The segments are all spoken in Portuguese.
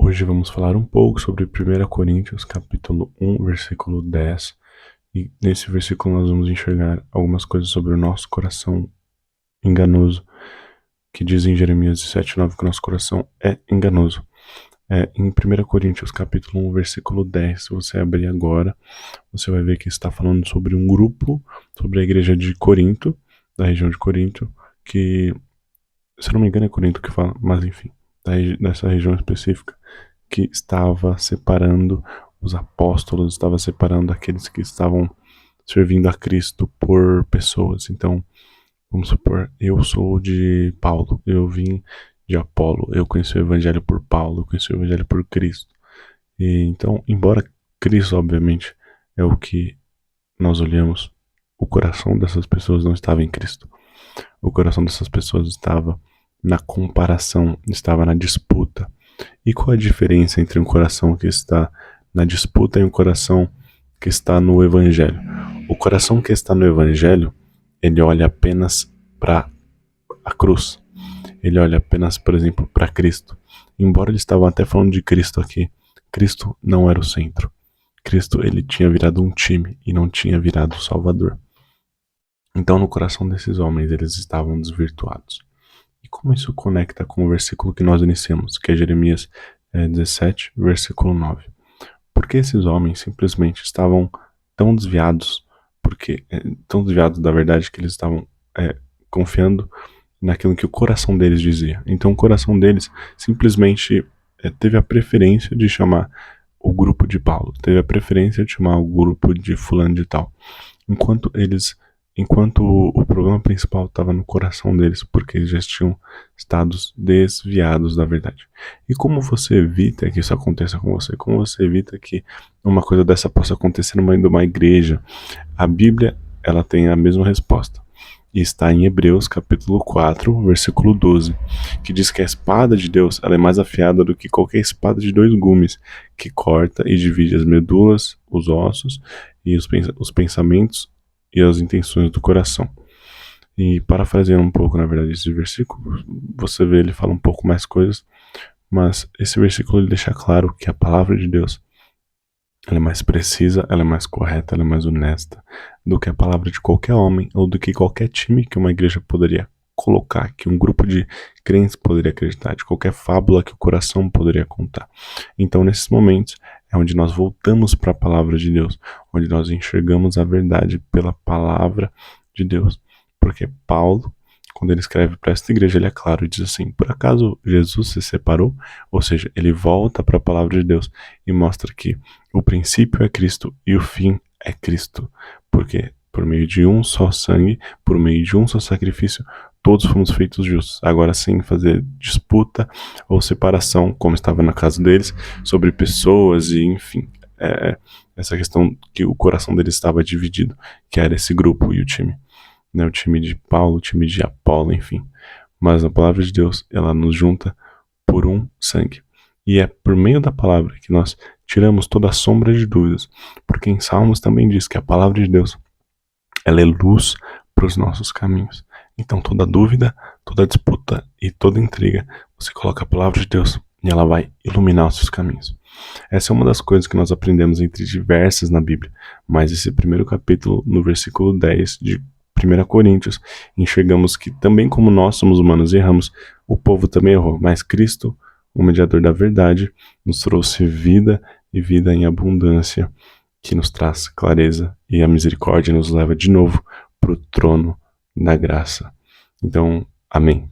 Hoje vamos falar um pouco sobre 1 Coríntios, capítulo 1, versículo 10. E nesse versículo nós vamos enxergar algumas coisas sobre o nosso coração enganoso, que diz em Jeremias 17:9 que o nosso coração é enganoso. Em 1 Coríntios, capítulo 1, versículo 10, se você abrir agora, você vai ver que está falando sobre um grupo, sobre a igreja de Corinto, da região de Corinto, que, se eu não me engano, é Corinto que fala, mas enfim, dessa região específica, que estava separando os apóstolos, estava separando aqueles que estavam servindo a Cristo por pessoas. Então, vamos supor, eu sou de Paulo, eu vim de Apolo, eu conheci o evangelho por Paulo, eu conheci o evangelho por Cristo. E então, embora Cristo, obviamente, é o que nós olhamos, o coração dessas pessoas não estava em Cristo. O coração dessas pessoas estava na comparação, estava na disputa. E qual a diferença entre um coração que está na disputa e um coração que está no Evangelho? O coração que está no Evangelho, ele olha apenas para a cruz. Ele olha apenas, por exemplo, para Cristo. Embora eles estavam até falando de Cristo aqui, Cristo não era o centro. Cristo, ele tinha virado um time e não tinha virado o Salvador. Então, no coração desses homens, eles estavam desvirtuados. E como isso conecta com o versículo que nós iniciamos, que é Jeremias 17, versículo 9? Porque esses homens simplesmente estavam tão desviados, tão desviados da verdade que eles estavam confiando naquilo que o coração deles dizia. Então o coração deles simplesmente teve a preferência de chamar o grupo de Paulo, teve a preferência de chamar o grupo de fulano de tal, enquanto o problema principal estava no coração deles, porque eles já tinham estado desviados da verdade. E como você evita que isso aconteça com você? Como você evita que uma coisa dessa possa acontecer no meio de uma igreja? A Bíblia, ela tem a mesma resposta. E está em Hebreus, capítulo 4, versículo 12, que diz que a espada de Deus, ela é mais afiada do que qualquer espada de 2 gumes, que corta e divide as medulas, os ossos e os pensamentos e as intenções do coração. E parafraseando um pouco, na verdade, esse versículo, você vê, ele fala um pouco mais coisas, mas esse versículo ele deixa claro que a palavra de Deus, ela é mais precisa, ela é mais correta, ela é mais honesta do que a palavra de qualquer homem ou do que qualquer time que uma igreja poderia colocar, que um grupo de crentes poderia acreditar, de qualquer fábula que o coração poderia contar. Então, nesses momentos, é onde nós voltamos para a palavra de Deus, onde nós enxergamos a verdade pela palavra de Deus. Porque Paulo, quando ele escreve para esta igreja, ele é claro e diz assim: por acaso Jesus se separou? Ou seja, ele volta para a palavra de Deus e mostra que o princípio é Cristo e o fim é Cristo. Porque por meio de um só sangue, por meio de um só sacrifício, todos fomos feitos justos. Agora, sem fazer disputa ou separação, como estava na casa deles, sobre pessoas e, enfim, essa questão que o coração deles estava dividido, que era esse grupo e o time. Né, o time de Paulo, o time de Apolo, enfim. Mas a palavra de Deus, ela nos junta por um sangue. E é por meio da palavra que nós tiramos toda a sombra de dúvidas. Porque em Salmos também diz que a palavra de Deus, ela é luz para os nossos caminhos. Então toda dúvida, toda disputa e toda intriga, você coloca a palavra de Deus e ela vai iluminar os seus caminhos. Essa é uma das coisas que nós aprendemos entre diversas na Bíblia. Mas esse primeiro capítulo, no versículo 10 de 1 Coríntios, enxergamos que também como nós somos humanos e erramos, o povo também errou, mas Cristo, o mediador da verdade, nos trouxe vida e vida em abundância, que nos traz clareza, e a misericórdia nos leva de novo para o trono da graça. Então, amém.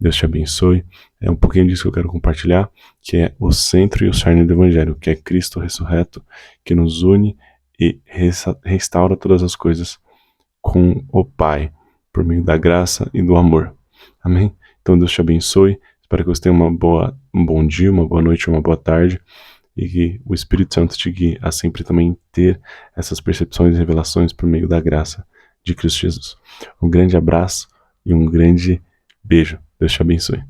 Deus te abençoe. É um pouquinho disso que eu quero compartilhar, que é o centro e o cerne do Evangelho, que é Cristo ressurreto, que nos une e restaura todas as coisas com o Pai, por meio da graça e do amor. Amém? Então Deus te abençoe. Espero que você tenha um bom dia, uma boa noite, uma boa tarde, e que o Espírito Santo te guie a sempre também ter essas percepções e revelações por meio da graça de Cristo Jesus. Um grande abraço e um grande beijo. Deus te abençoe.